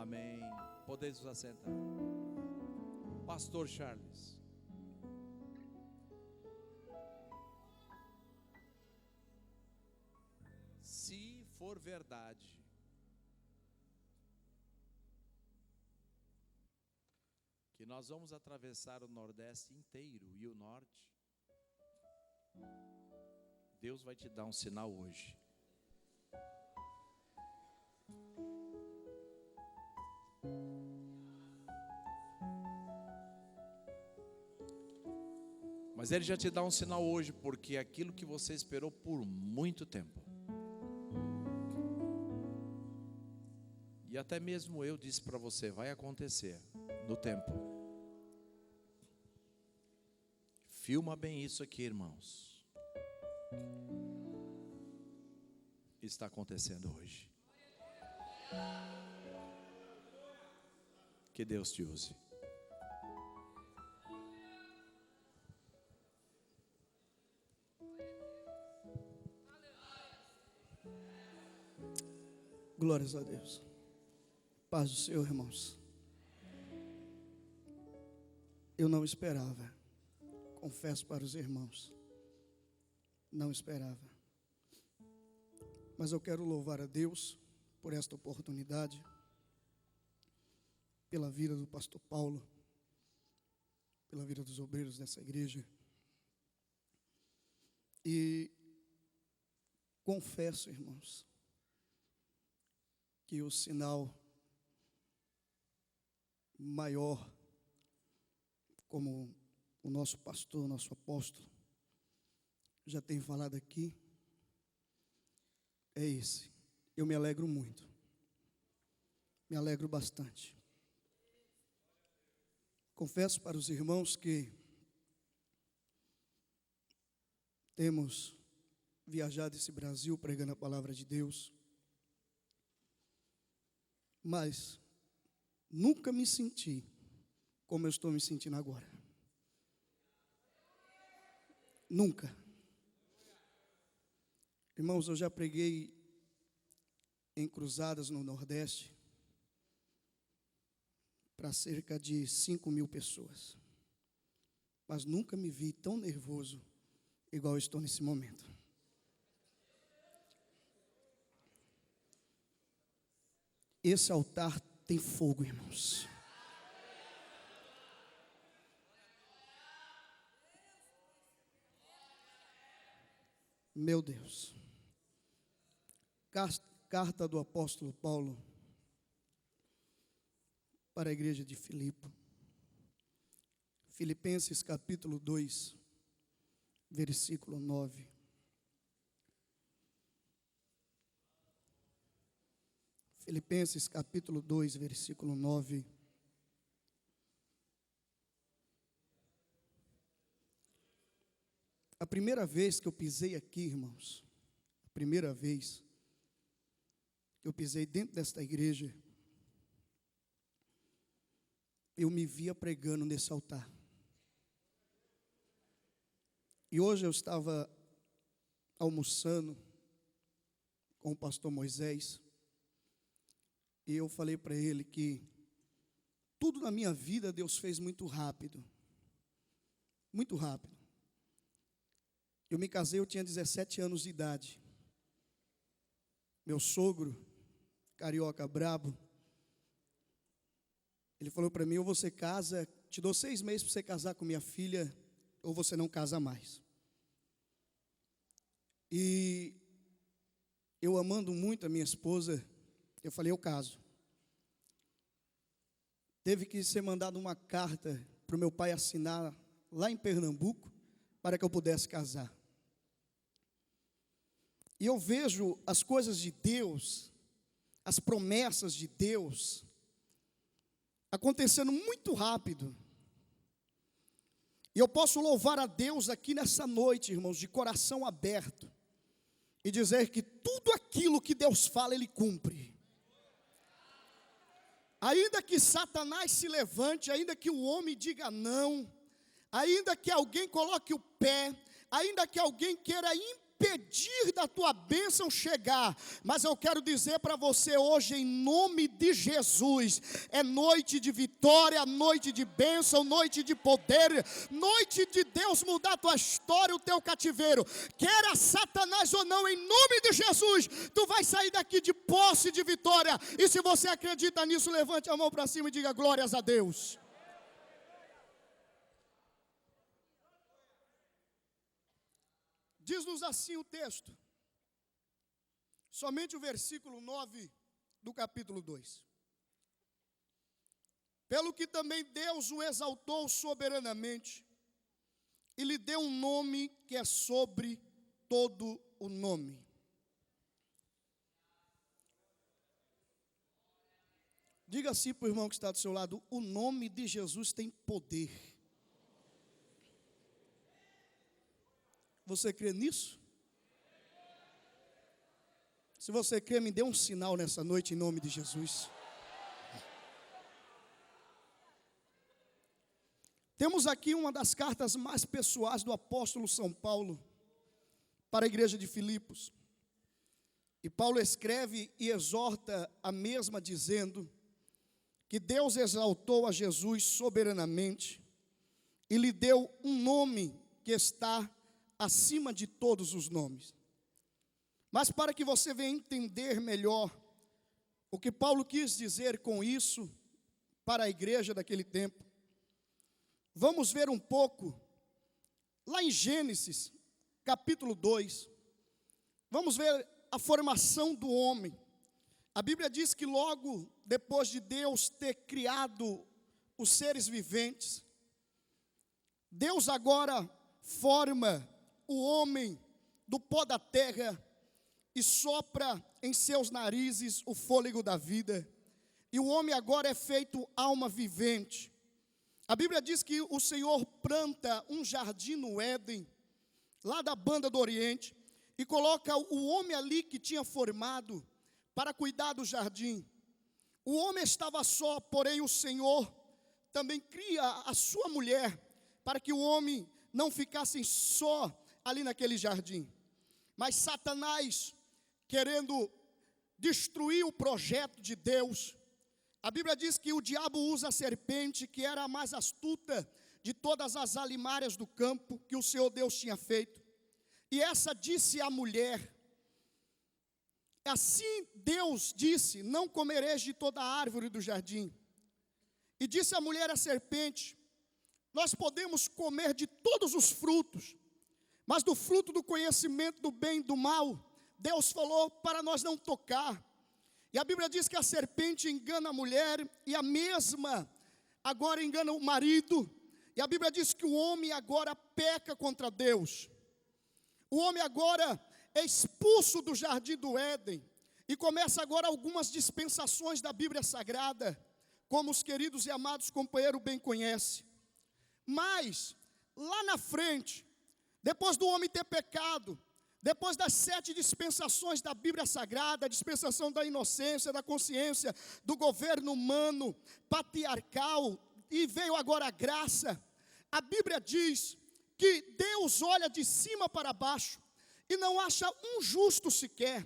Amém. Podeis vos assentar. Pastor Charles. Se for verdade que nós vamos atravessar o Nordeste inteiro e o Norte, Deus vai te dar um sinal hoje. Mas Ele já te dá um sinal hoje, porque é aquilo que você esperou por muito tempo. E até mesmo eu disse para você, vai acontecer no tempo. Filma bem isso aqui, irmãos. Está acontecendo hoje. Que Deus te use. Glórias a Deus. Paz do Senhor, irmãos. Eu não esperava, confesso para os irmãos, não esperava. Mas eu quero louvar a Deus por esta oportunidade, pela vida do pastor Paulo, pela vida dos obreiros dessa igreja. E confesso, irmãos, que o sinal maior, como o nosso pastor, nosso apóstolo, já tem falado aqui, é esse. Eu me alegro muito, me alegro bastante. Confesso para os irmãos que temos viajado esse Brasil pregando a palavra de Deus, mas nunca me senti como eu estou me sentindo agora. Nunca. Irmãos, eu já preguei em cruzadas no Nordeste para cerca de 5.000 pessoas, mas nunca me vi tão nervoso igual eu estou nesse momento. Esse altar tem fogo, irmãos. Meu Deus. Carta do apóstolo Paulo para a igreja de Filipe. Filipenses capítulo 2, versículo 9. Filipenses capítulo 2, versículo 9. A primeira vez que eu pisei aqui, irmãos, a primeira vez que eu pisei dentro desta igreja, eu me via pregando nesse altar. E hoje eu estava almoçando com o pastor Moisés, e eu falei para ele que tudo na minha vida Deus fez muito rápido. Muito rápido. Eu me casei, eu tinha 17 anos de idade. Meu sogro, carioca brabo, ele falou para mim, ou você casa, te dou 6 meses para você casar com minha filha, ou você não casa mais. E eu amando muito a minha esposa, eu falei, eu caso. Teve que ser mandada uma carta para o meu pai assinar lá em Pernambuco, para que eu pudesse casar. E eu vejo as coisas de Deus, as promessas de Deus, acontecendo muito rápido. E eu posso louvar a Deus aqui nessa noite, irmãos, de coração aberto, e dizer que tudo aquilo que Deus fala, Ele cumpre. Ainda que Satanás se levante, ainda que o homem diga não, ainda que alguém coloque o pé, ainda que alguém queira impedir impedir da tua bênção chegar. Mas eu quero dizer para você hoje, em nome de Jesus, é noite de vitória, noite de bênção, noite de poder, noite de Deus mudar a tua história, o teu cativeiro. Queira Satanás ou não, em nome de Jesus, tu vai sair daqui de posse de vitória. E se você acredita nisso, levante a mão para cima e diga glórias a Deus. Diz-nos assim o texto, somente o versículo 9 do capítulo 2. Pelo que também Deus o exaltou soberanamente, e lhe deu um nome que é sobre todo o nome. Diga assim para o irmão que está do seu lado, o nome de Jesus tem poder. Você crê nisso? Se você crê, me dê um sinal nessa noite em nome de Jesus. Temos aqui uma das cartas mais pessoais do apóstolo São Paulo para a igreja de Filipos. E Paulo escreve e exorta a mesma dizendo que Deus exaltou a Jesus soberanamente e lhe deu um nome que está acima de todos os nomes. Mas para que você venha entender melhor o que Paulo quis dizer com isso para a igreja daquele tempo, vamos ver um pouco lá em Gênesis, capítulo 2. Vamos ver a formação do homem. A Bíblia diz que logo depois de Deus ter criado os seres viventes, Deus agora forma o homem do pó da terra e sopra em seus narizes o fôlego da vida. E o homem agora é feito alma vivente. A Bíblia diz que o Senhor planta um jardim no Éden, lá da banda do Oriente, e coloca o homem ali que tinha formado para cuidar do jardim. O homem estava só, porém o Senhor também cria a sua mulher, para que o homem não ficasse só ali naquele jardim. Mas Satanás, querendo destruir o projeto de Deus, a Bíblia diz que o diabo usa a serpente, que era a mais astuta de todas as alimárias do campo que o Senhor Deus tinha feito. E essa disse à mulher, assim Deus disse, não comereis de toda a árvore do jardim. E disse a mulher à serpente, nós podemos comer de todos os frutos, mas do fruto do conhecimento do bem e do mal, Deus falou para nós não tocar. E a Bíblia diz que a serpente engana a mulher, e a mesma agora engana o marido. E a Bíblia diz que o homem agora peca contra Deus. O homem agora é expulso do jardim do Éden. E começa agora algumas dispensações da Bíblia Sagrada, como os queridos e amados companheiros bem conhecem. Mas, lá na frente, depois do homem ter pecado, depois das 7 dispensações da Bíblia Sagrada, a dispensação da inocência, da consciência, do governo humano, patriarcal, e veio agora a graça, a Bíblia diz que Deus olha de cima para baixo e não acha um justo sequer.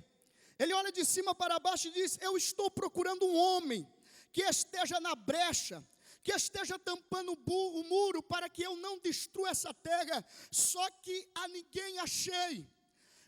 Ele olha de cima para baixo e diz, eu estou procurando um homem que esteja na brecha, que esteja tampando o muro para que eu não destrua essa terra, só que a ninguém achei.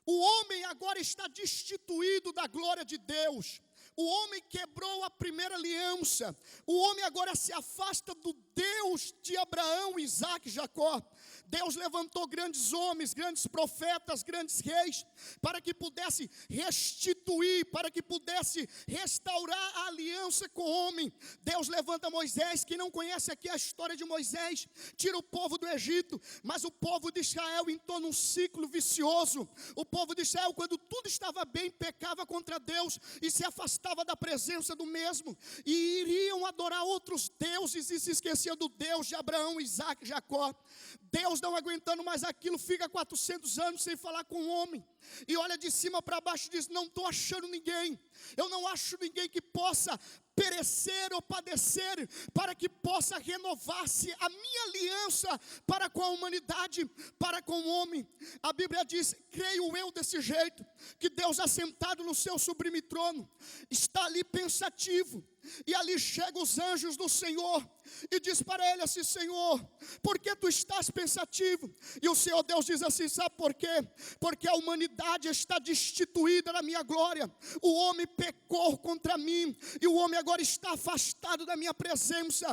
O homem agora está destituído da glória de Deus. O homem quebrou a primeira aliança. O homem agora se afasta do Deus de Abraão, Isaac e Jacó. Deus levantou grandes homens, grandes profetas, grandes reis, para que pudesse restituir, para que pudesse restaurar a aliança com o homem. Deus levanta Moisés, quem não conhece aqui a história de Moisés, tira o povo do Egito, mas o povo de Israel entrou num ciclo vicioso. O povo de Israel, quando tudo estava bem, pecava contra Deus e se afastava da presença do mesmo, e iriam adorar outros deuses e se esqueciam do Deus de Abraão, Isaac e Jacó. Deus não aguentando mais aquilo, fica 400 anos sem falar com o homem, e olha de cima para baixo e diz, não estou achando ninguém, eu não acho ninguém que possa perecer ou padecer, para que possa renovar-se a minha aliança para com a humanidade, para com o homem. A Bíblia diz, creio eu desse jeito, que Deus assentado no seu sublime trono, está ali pensativo, e ali chegam os anjos do Senhor, e diz para ele assim: Senhor, por que tu estás pensativo? E o Senhor Deus diz assim: sabe por quê? Porque a humanidade está destituída da minha glória, o homem pecou contra mim, e o homem agora está afastado da minha presença.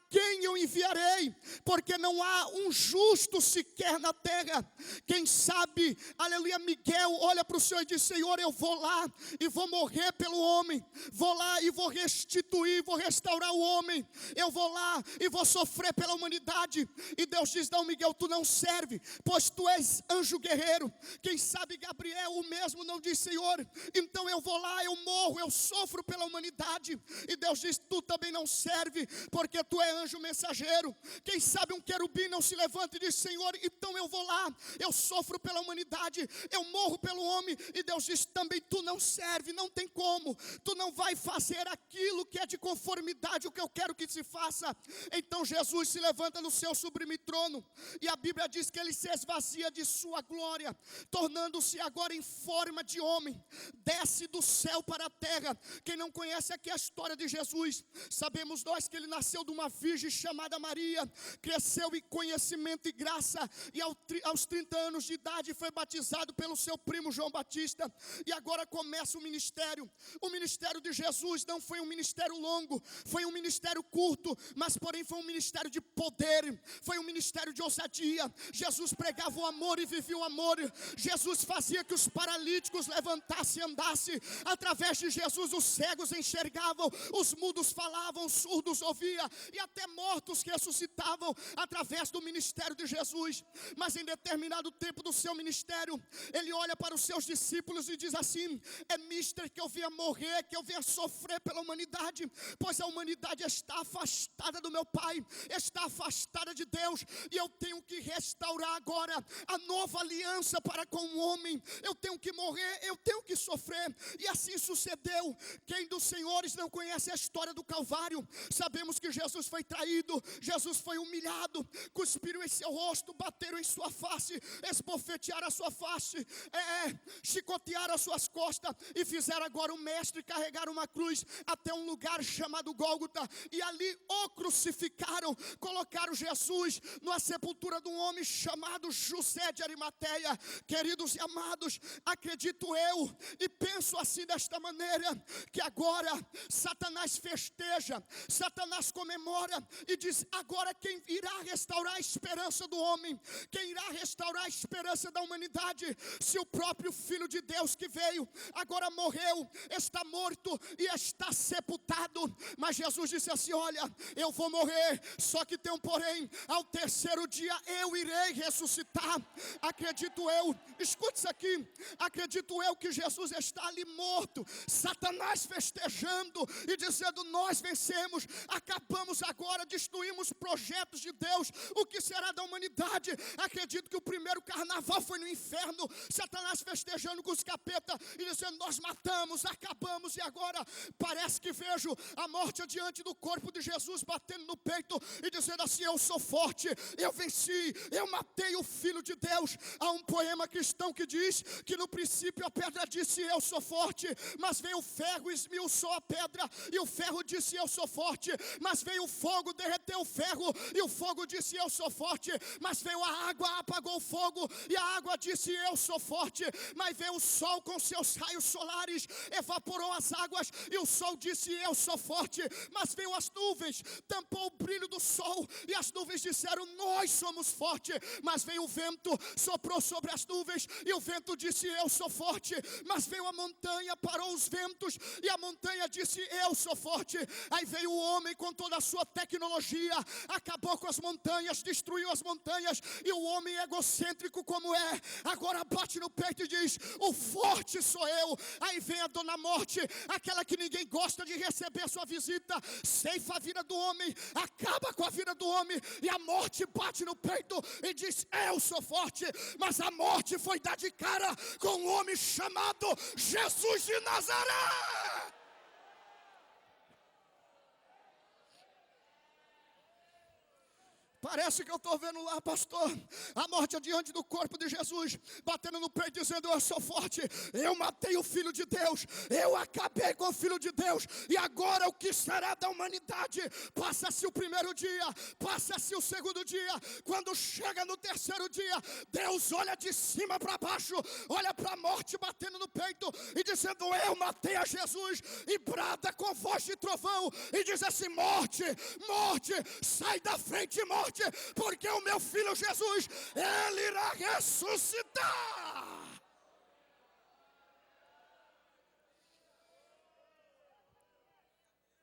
Quem eu enviarei? Porque não há um justo sequer na terra. Quem sabe, aleluia, Miguel olha para o Senhor e diz: Senhor, eu vou lá e vou morrer pelo homem, vou lá e vou restituir, vou restaurar o homem, eu vou lá e vou sofrer pela humanidade. E Deus diz: não, Miguel, tu não serve, pois tu és anjo guerreiro. Quem sabe Gabriel o mesmo não diz: Senhor, então eu vou lá, eu morro, eu sofro pela humanidade. E Deus diz: tu também não serve, porque tu és anjo mensageiro. Quem sabe um querubim não se levanta e diz: Senhor, então eu vou lá, eu sofro pela humanidade, eu morro pelo homem. E Deus diz: também tu não serve, não tem como, tu não vai fazer aquilo que é de conformidade o que eu quero que se faça. Então Jesus se levanta no seu sublime trono, e a Bíblia diz que ele se esvazia de sua glória, tornando-se agora em forma de homem, desce do céu para a terra. Quem não conhece aqui a história de Jesus, sabemos nós que ele nasceu de uma virgem chamada Maria, cresceu em conhecimento e graça, e aos 30 anos de idade foi batizado pelo seu primo João Batista, e agora começa o ministério. O ministério de Jesus não foi um ministério longo, foi um ministério curto, mas porém foi um ministério de poder, foi um ministério de ousadia. Jesus pregava o amor e vivia o amor. Jesus fazia que os paralíticos levantassem e andassem. Através de Jesus os cegos enxergavam, os mudos falavam, os surdos ouviam, e até mortos ressuscitavam através do ministério de Jesus. Mas em determinado tempo do seu ministério, ele olha para os seus discípulos e diz assim: é mister que eu venha morrer, que eu venha sofrer pela humanidade, pois a humanidade está afastada do meu Pai, está afastada de Deus, e eu tenho que restaurar agora a nova aliança para com o homem. Eu tenho que morrer, eu tenho que sofrer. E assim sucedeu. Quem dos senhores não conhece a história do Calvário? Sabemos que Jesus foi traído, Jesus foi humilhado, cuspiram em seu rosto, bateram em sua face, esbofetearam a sua face, chicotearam as suas costas, e fizeram agora o mestre carregar uma cruz até um lugar chamado Gólgota, e ali o crucificaram. Colocaram Jesus numa sepultura de um homem chamado José de Arimateia. Queridos e amados, acredito eu e penso assim desta maneira, que agora Satanás festeja, Satanás comemora e diz: agora quem irá restaurar a esperança do homem? Quem irá restaurar a esperança da humanidade? Se o próprio Filho de Deus que veio, agora morreu, está morto e está sepultado. Mas Jesus disse assim: olha, eu vou morrer, só que tem um porém, ao terceiro dia eu irei ressuscitar. Acredito eu, escute isso aqui, acredito eu que Jesus está ali morto, Satanás festejando e dizendo: nós vencemos, acabamos agora, destruímos projetos de Deus. O que será da humanidade? Acredito que o primeiro carnaval foi no inferno, Satanás festejando com os capeta e dizendo: nós matamos, acabamos, e agora parece que vejo a morte adiante do corpo de Jesus, batendo no peito e dizendo assim: eu sou forte, eu venci, eu matei o Filho de Deus. Há um poema cristão que diz que no princípio a pedra disse: eu sou forte, mas veio o ferro, esmiuçou a pedra, e o ferro disse: eu sou forte. Mas veio o fogo, derreteu o ferro, e o fogo disse: eu sou forte. Mas veio a água, apagou o fogo, e a água disse: eu sou forte. Mas veio o sol com seus raios solares, evaporou as águas, e o sol disse: eu sou forte. Mas veio as nuvens, tampou o brilho do sol, e as nuvens disseram: nós somos fortes. Mas veio o vento, soprou sobre as nuvens, e o vento disse: eu sou forte. Mas veio a montanha, parou os ventos, e a montanha disse: eu sou forte. Aí veio o homem com toda a sua tecnologia, acabou com as montanhas, destruiu as montanhas, e o homem egocêntrico como é, agora bate no peito e diz: o forte sou eu. Aí vem a dona morte, aquela que ninguém gosta de receber sua visita, ceifa a vida do homem, acaba com a vida do homem, e a morte bate no peito e diz: eu sou forte. Mas a morte foi dar de cara com um homem chamado Jesus de Nazaré. Parece que eu estou vendo lá, pastor, a morte adiante do corpo de Jesus, batendo no peito, dizendo: eu sou forte, eu matei o Filho de Deus, eu acabei com o Filho de Deus, e agora o que será da humanidade? Passa-se o primeiro dia, passa-se o segundo dia, quando chega no terceiro dia, Deus olha de cima para baixo, olha para a morte batendo no peito, e dizendo: eu matei a Jesus, e brada com voz de trovão, e diz assim: morte, morte, sai da frente, morte, porque o meu filho Jesus, ele irá ressuscitar.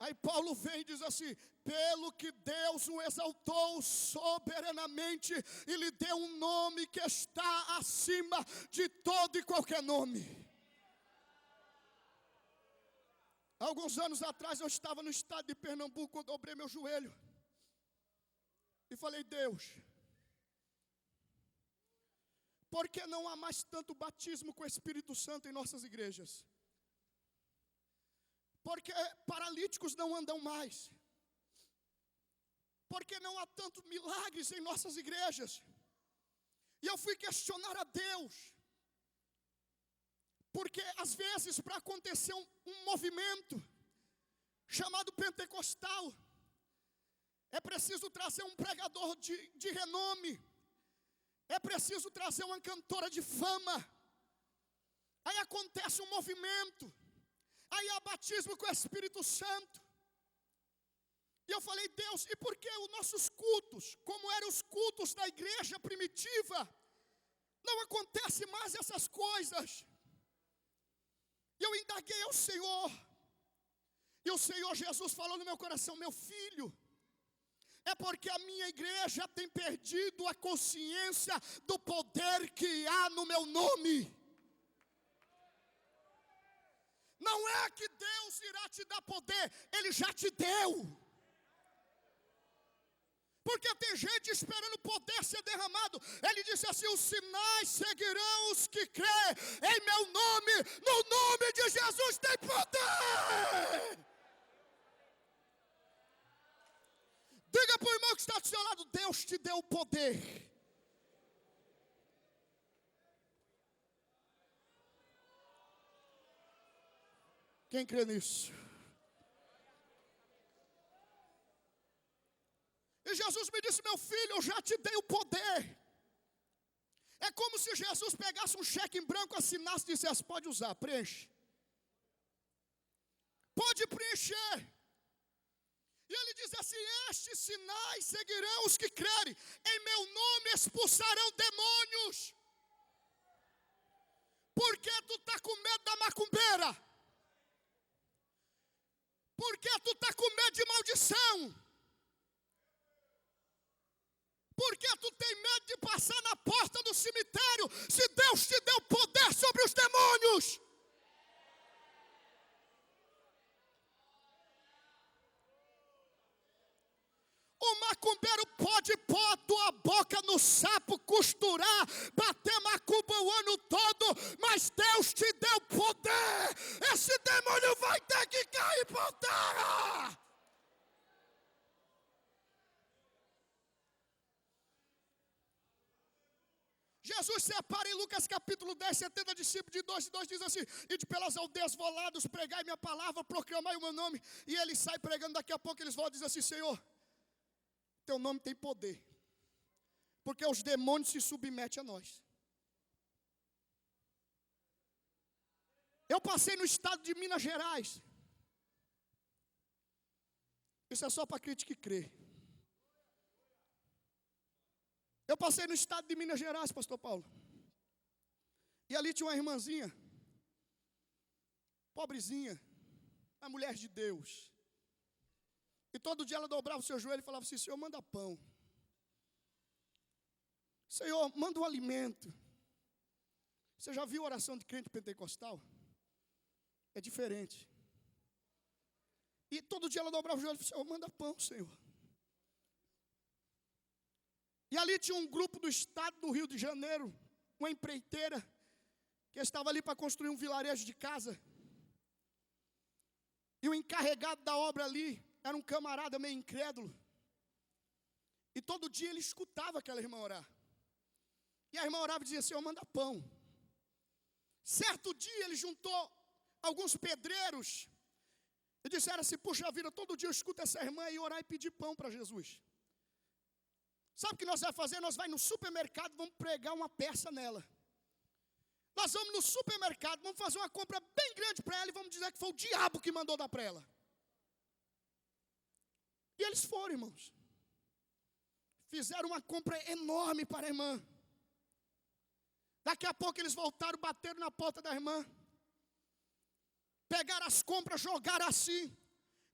Aí Paulo vem e diz assim: pelo que Deus o exaltou soberanamente e lhe deu um nome que está acima de todo e qualquer nome. Alguns anos atrás eu estava no estado de Pernambuco, eu dobrei meu joelho e falei: Deus, por que não há mais tanto batismo com o Espírito Santo em nossas igrejas? Porque paralíticos não andam mais? Porque não há tantos milagres em nossas igrejas? E eu fui questionar a Deus. Porque às vezes para acontecer um movimento chamado pentecostal, é preciso trazer um pregador de renome, é preciso trazer uma cantora de fama, aí acontece um movimento, aí há batismo com o Espírito Santo. E eu falei: Deus, e por que os nossos cultos, como eram os cultos da igreja primitiva, não acontece mais essas coisas? E eu indaguei ao Senhor, e o Senhor Jesus falou no meu coração: meu filho, é porque a minha igreja tem perdido a consciência do poder que há no meu nome. Não é que Deus irá te dar poder, Ele já te deu. Porque tem gente esperando o poder ser derramado. Ele disse assim: os sinais seguirão os que crê em meu nome. No nome de Jesus tem poder. Diga para o irmão que está do seu lado: Deus te deu o poder. Quem crê nisso? E Jesus me disse: meu filho, eu já te dei o poder. É como se Jesus pegasse um cheque em branco, assinasse e dissesse: pode usar, preenche. Pode preencher. E ele diz assim: estes sinais seguirão os que crerem. Em meu nome expulsarão demônios. Por que tu está com medo da macumbeira? Por que tu está com medo de maldição? Por que tu tem medo de passar na porta do cemitério, se Deus te deu poder sobre os demônios? O macumbeiro pode pôr a tua boca no sapo, costurar, bater macumba o ano todo, mas Deus te deu poder. Esse demônio vai ter que cair por terra. Jesus separa em Lucas capítulo 10, 70 discípulos, de 2 em 2, diz assim: ide pelas aldeias volados, pregai minha palavra, proclamai o meu nome. E ele sai pregando, daqui a pouco eles voltam e dizem assim: Senhor, teu nome tem poder, porque os demônios se submetem a nós. Eu passei no estado de Minas Gerais. Isso é só para crente que crê. Eu passei no estado de Minas Gerais, pastor Paulo. E ali tinha uma irmãzinha, pobrezinha, uma mulher de Deus. E todo dia ela dobrava o seu joelho e falava assim: Senhor, manda pão. Senhor, manda um alimento. Você já viu a oração de crente pentecostal? É diferente. E todo dia ela dobrava o joelho e falava: Senhor, manda pão, Senhor. E ali tinha um grupo do estado do Rio de Janeiro, uma empreiteira, que estava ali para construir um vilarejo de casa. E o encarregado da obra ali era um camarada meio incrédulo. E todo dia ele escutava aquela irmã orar. E a irmã orava e dizia: Senhor, manda pão. Certo dia ele juntou alguns pedreiros e disseram assim: puxa vida, todo dia eu escuto essa irmã ir orar e pedir pão para Jesus. Sabe o que nós vamos fazer? Nós vamos no supermercado e vamos pregar uma peça nela. Nós vamos no supermercado, vamos fazer uma compra bem grande para ela e vamos dizer que foi o diabo que mandou dar para ela. E eles foram, irmãos. Fizeram uma compra enorme para a irmã. Daqui a pouco eles voltaram, bateram na porta da irmã. Pegaram as compras, jogaram assim.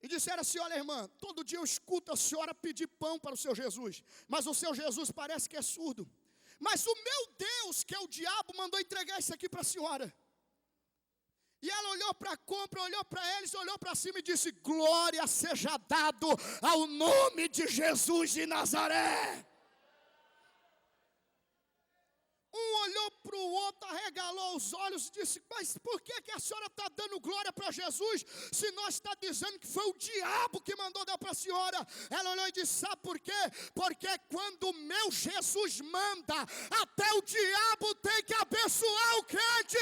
E disseram assim: olha, irmã, todo dia eu escuto a senhora pedir pão para o seu Jesus. Mas o seu Jesus parece que é surdo. Mas o meu Deus, que é o diabo, mandou entregar isso aqui para a senhora. E ela olhou para a compra, olhou para eles, olhou para cima e disse: glória seja dado ao nome de Jesus de Nazaré. Um olhou para o outro, arregalou os olhos e disse: mas por que a senhora está dando glória para Jesus, se nós está dizendo que foi o diabo que mandou dar para a senhora? Ela olhou e disse: sabe por quê? Porque quando o meu Jesus manda, até o diabo tem que abençoar o crente.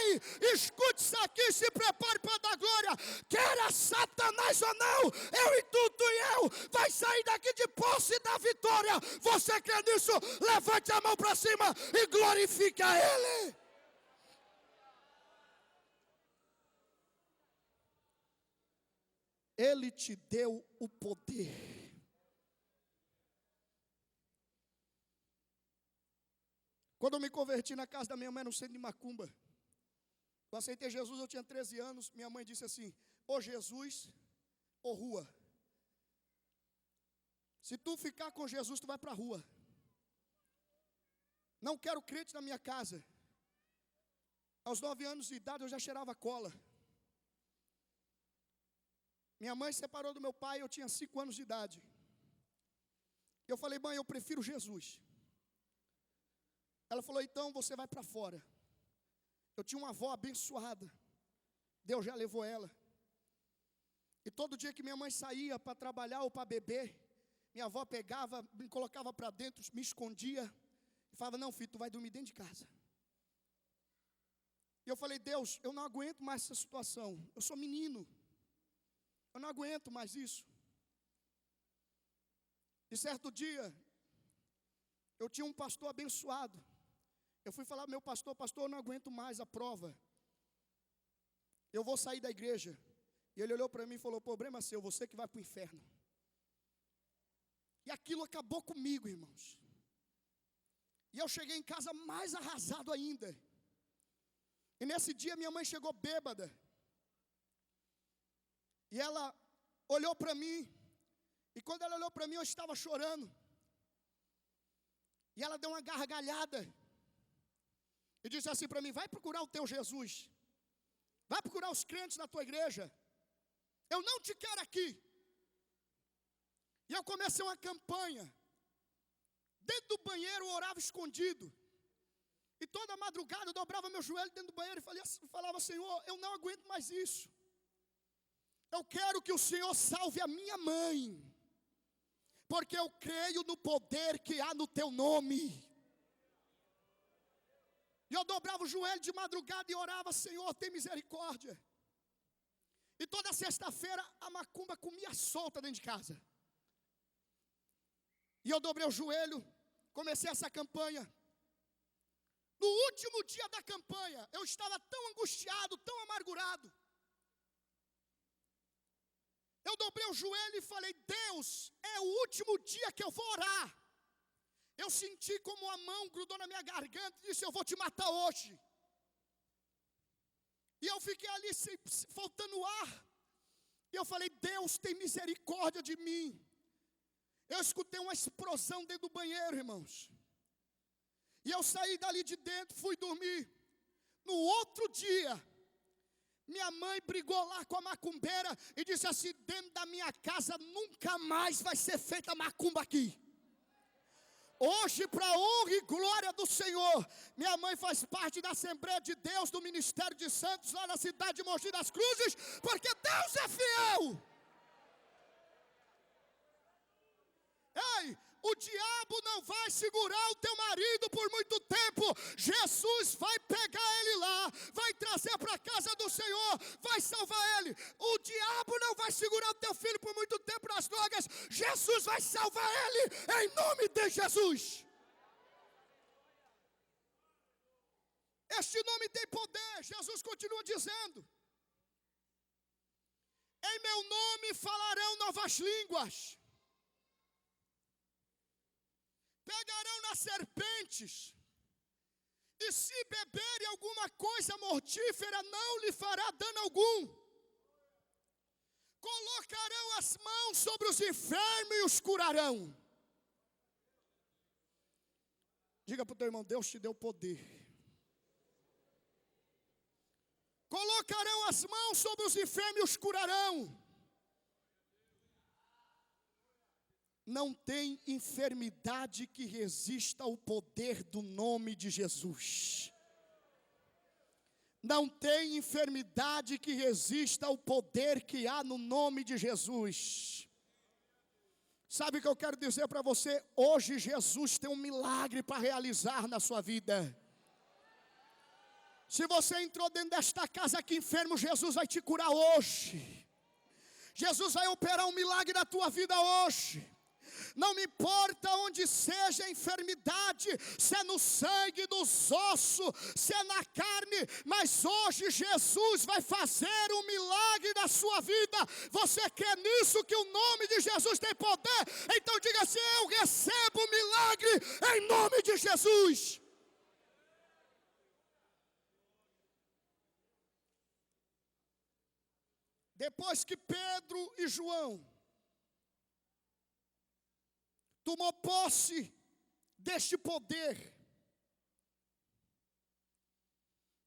Ei, escute isso aqui, se prepare para dar glória. Queira Satanás ou não, eu e tu e eu, vai sair daqui de posse da vitória. Você crê nisso? Levante a mão para cima e glorifica Ele. Ele te deu o poder. Quando eu me converti na casa da minha mãe no centro de Macumba, eu aceitei Jesus, eu tinha 13 anos. Minha mãe disse assim: ou Jesus ou rua. Se tu ficar com Jesus, tu vai para a rua. Não quero crente na minha casa. Aos 9 anos de idade eu já cheirava cola. Minha mãe se separou do meu pai, eu tinha 5 anos de idade. Eu falei: mãe, eu prefiro Jesus. Ela falou: então você vai para fora. Eu tinha uma avó abençoada. Deus já levou ela. E todo dia que minha mãe saía para trabalhar ou para beber, minha avó pegava, me colocava para dentro, me escondia. E falava: não, filho, tu vai dormir dentro de casa. E eu falei: Deus, eu não aguento mais essa situação. Eu sou menino. Eu não aguento mais isso. E certo dia, eu tinha um pastor abençoado. Eu fui falar ao meu pastor: pastor, eu não aguento mais a prova. Eu vou sair da igreja. E ele olhou para mim e falou: problema seu, você que vai para o inferno. E aquilo acabou comigo, irmãos. E eu cheguei em casa mais arrasado ainda. E nesse dia minha mãe chegou bêbada. E ela olhou para mim. E quando ela olhou para mim, eu estava chorando. E ela deu uma gargalhada. E disse assim para mim: vai procurar o teu Jesus. Vai procurar os crentes na tua igreja. Eu não te quero aqui. E eu comecei uma campanha. Dentro do banheiro eu orava escondido. E toda madrugada eu dobrava meu joelho dentro do banheiro e falava: Senhor, eu não aguento mais isso. Eu quero que o Senhor salve a minha mãe. Porque eu creio no poder que há no teu nome. E eu dobrava o joelho de madrugada e orava: Senhor, tem misericórdia. E toda sexta-feira a macumba comia solta dentro de casa. E eu dobrei o joelho, comecei essa campanha. No último dia da campanha, eu estava tão angustiado, tão amargurado. Eu dobrei o joelho e falei: Deus, é o último dia que eu vou orar. Eu senti como a mão grudou na minha garganta e disse: eu vou te matar hoje. E eu fiquei ali faltando ar. E eu falei: Deus, tem misericórdia de mim. Eu escutei uma explosão dentro do banheiro, irmãos. E eu saí dali de dentro, fui dormir. No outro dia, minha mãe brigou lá com a macumbeira e disse assim: dentro da minha casa nunca mais vai ser feita macumba aqui. Hoje, para a honra e glória do Senhor, minha mãe faz parte da Assembleia de Deus, do Ministério de Santos, lá na cidade de Mogi das Cruzes, porque Deus é fiel. Ei, diabo não vai segurar o teu marido por muito tempo. Jesus vai pegar ele lá, vai trazer para a casa do Senhor, vai salvar ele. O diabo não vai segurar o teu filho por muito tempo nas drogas. Jesus vai salvar ele em nome de Jesus. Este nome tem poder. Jesus continua dizendo: em meu nome falarão novas línguas, pegarão nas serpentes, e se beberem alguma coisa mortífera, não lhe fará dano algum. Colocarão as mãos sobre os enfermos e os curarão. Diga para o teu irmão: Deus te deu poder. Colocarão as mãos sobre os enfermos e os curarão. Não tem enfermidade que resista ao poder do nome de Jesus. Não tem enfermidade que resista ao poder que há no nome de Jesus. Sabe o que eu quero dizer para você? Hoje Jesus tem um milagre para realizar na sua vida. Se você entrou dentro desta casa aqui enfermo, Jesus vai te curar hoje. Jesus vai operar um milagre na tua vida hoje. Não me importa onde seja a enfermidade, se é no sangue, nos ossos, se é na carne, mas hoje Jesus vai fazer um milagre na sua vida. Você quer nisso, que o nome de Jesus tem poder? Então diga assim: eu recebo o milagre em nome de Jesus. Depois que Pedro e João tomou posse deste poder,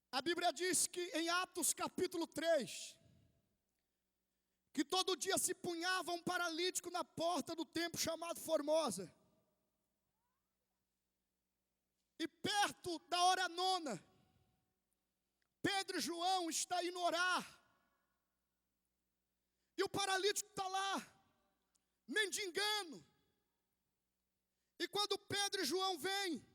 a Bíblia diz que em Atos capítulo 3, que todo dia se punhava um paralítico na porta do templo chamado Formosa. E perto da hora nona, Pedro e João estão indo orar. E o paralítico está lá, mendigando. E quando Pedro e João vêm,